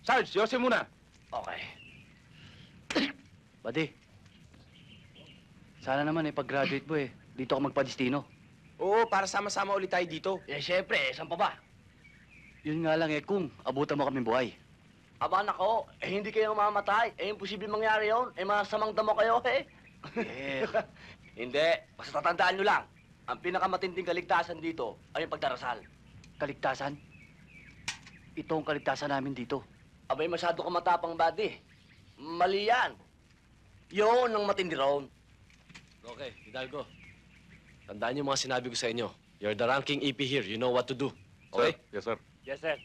Sarge, Yossi muna. Okay. Buddy, sana naman pag-graduate mo dito ka magpadestino. Oo, para sama-sama ulit tayo dito. Siyempre, saan pa ba? Yun nga lang kung abutan mo kami buhay. Aba, nako, hindi kayo mamamatay. Imposible mangyari yun. Masamang damo kayo, Hindi, basta tatandaan nyo lang. Ang pinakamatinding kaligtasan dito ay yung pagdarasal. Kaligtasan? Ito ang kaligtasan namin dito. Abay, masyado ka matapang, buddy. Mali yan. Yun ang matindi roon. Okay, Hidalgo. Tandaan niyo mga sinabi ko sa inyo. You're the ranking EP here. You know what to do. Okay? Yes, sir. Yes, sir.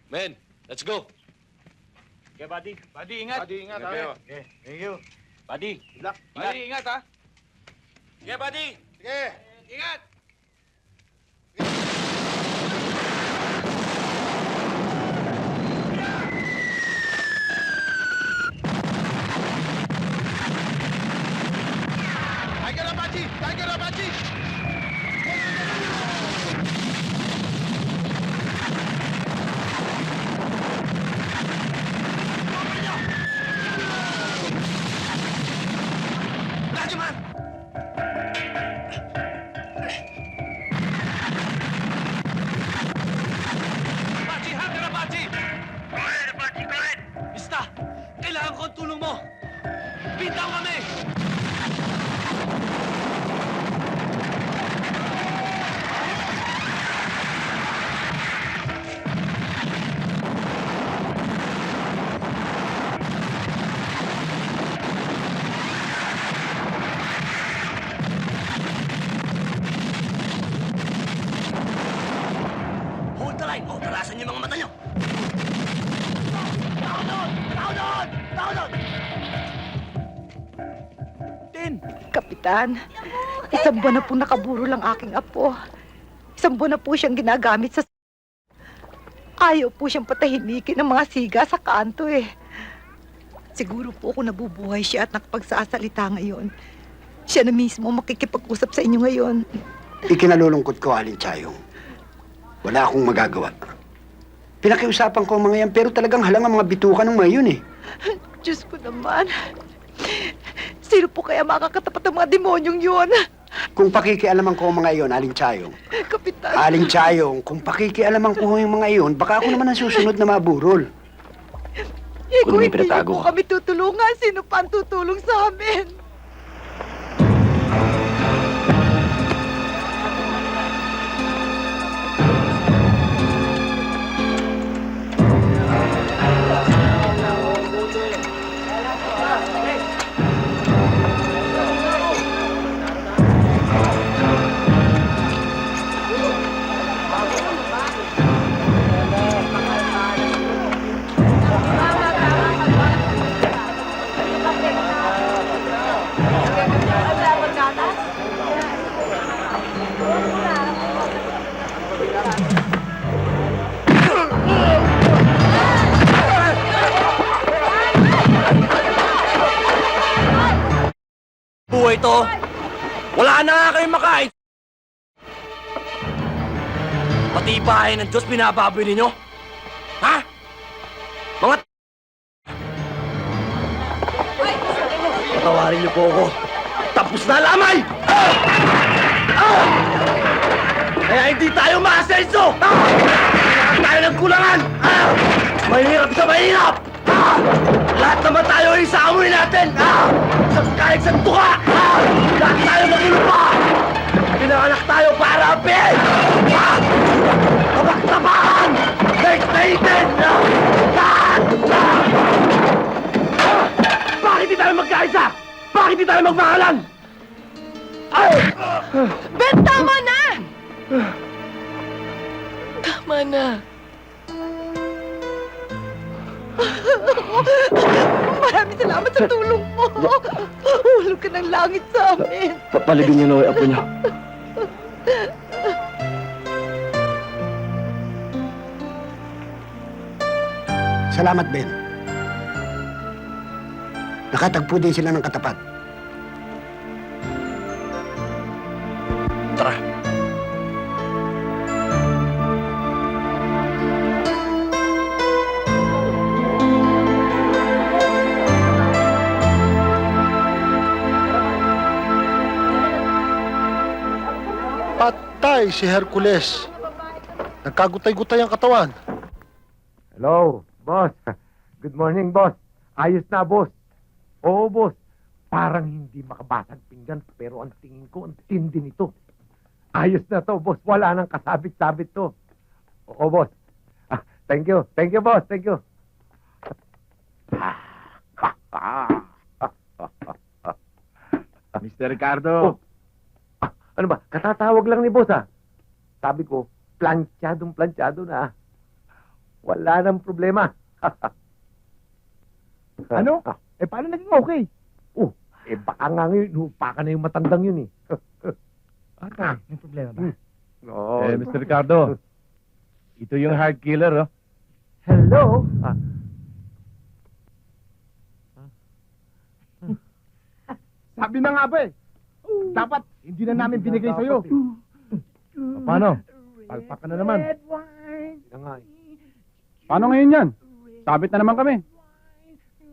Men, let's go. Okay, buddy. Buddy, ingat. Buddy, ingat. Okay. Thank you. Buddy. Good luck. Buddy, ingat, ha? Sige, buddy. Sige. Ingat. Tiger Apache! Tiger Apache! Apache, Hunter Apache! Alright, Apache, go ahead. Bista, kailangan ko ang tulong mo. Bitaw kami! Hold the line. O, tarasan niyo mga mata niyo. Tao doon! Tao doon! Tao doon! Kapitan, isang buwan na po nakaburo lang aking apo. Isang buwan na po siyang ginagamit sa... Ayaw po siyang patahimikin ng mga siga sa kanto Siguro po kung nabubuhay siya at nakapagsasalita ngayon, siya na mismo makikipag-usap sa inyo ngayon. Ikinalulungkot ko, Aling Chayong. Wala akong magagawa. Pinakiusapan ko ang mga yan, pero talagang halang ang mga bituka ng mga yun Diyos ko naman. Sino po kaya makakatapat ng mga demonyong yun? Kung pakikialaman ko ang mga iyon, Aling Chayong. Kapitan. Aling Chayong, kung pakikialaman ko yung mga iyon, baka ako naman ang susunod na maburol. Kung hindi niyo po kami tutulungan, sino pa ang tutulong sa amin? Buhay to. Wala na nga kayong makain. Pati bahay ng Diyos binababoy ninyo? Ha? Mga Tawarin niyo po ako. Tapos na lamay! Kaya hindi tayo maasenso! Kailangan tayo ng kulangan! Mahirap sa mahirap! Lahat naman tayo ay sa amoy natin! Kahit sa tuka! Lahat tayo magulupa! Pinanganak tayo para apin! Tabak-tabakan! Daig-daitin! Bakit di tayo magkaisa? Bakit di tayo magmahalan? Ben, tama na! Tama na. Maraming salamat sa tulong mo. Hulog ka ng langit sa amin. Papaligin niyo na yung apo niyo. Salamat, Ben. Nakatagpo din sila ng katapat. Tara. Ay, si Hercules. Nagkagutay-gutay ang katawan. Hello, boss. Good morning, boss. Ayos na, boss. Oo, boss. Parang hindi makabasag pinggan, pero ang tingin ko, ang tindi nito. Ayos na to, boss. Wala nang kasabit-sabit to. Oo, boss. Thank you. Thank you, boss. Thank you. Mr. Ricardo. Ano ba? Katatawag lang ni boss, Sabi ko, planchadong-planchado na. Wala nang problema. Ano? Paano naging okay? Baka nga ngayon, hupa ka na yung matandang yun, eh. Ata, may problema ba? No. Mr. Ricardo. Ito yung hard killer, oh. Hello? Sabi na nga ba eh. Dapat, hindi na namin binigay sa'yo. Paano? Palpak ka na naman. Paano ngayon yan? Sabit na naman kami.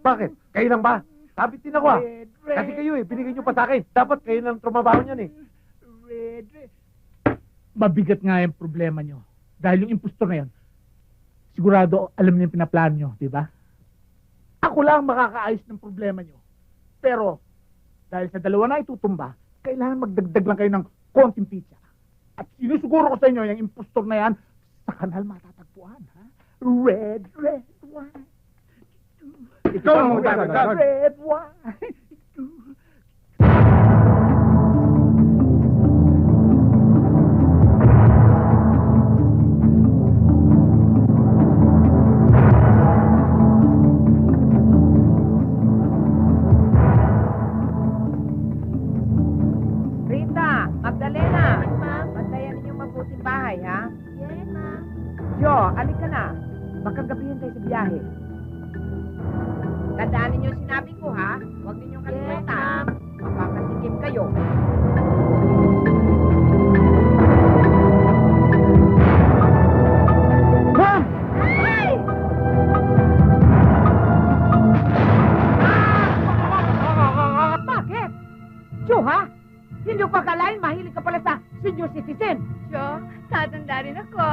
Bakit? Kayo lang ba? Sabit din ako, Kasi kayo, binigay nyo pa sa akin. Dapat kayo lang trumabaho niyan, eh. Mabigat nga yung problema nyo. Dahil yung impostor na yun, sigurado alam niyo yung pinaplano nyo, di ba? Ako lang makakaayos ng problema nyo. Pero, dahil sa dalawa na itutumba, kailangan magdagdag lang kayo ng konting pizza. At sinusuguro ko sa inyo, yung impostor na yan, sa kanal matatagpuan, ha? Red wine. Ikaw ang magdadagdag. Red wine. Rita, Magdalena. Ma'am. Bantayan ninyong mabuting bahay, ha? Yes, ma'am. Jo, alik ka na. Baka gabihin tayo sa biyahe. Tandaan ninyo yung sinabi ko, ha? Huwag ninyong kalimutan. Mapapatikim kayo. Ma'am! Bakit? Jo, ha? Hindi ko akalain mahilig ka pala sa senior citizen. Jo, tatanda rin ako.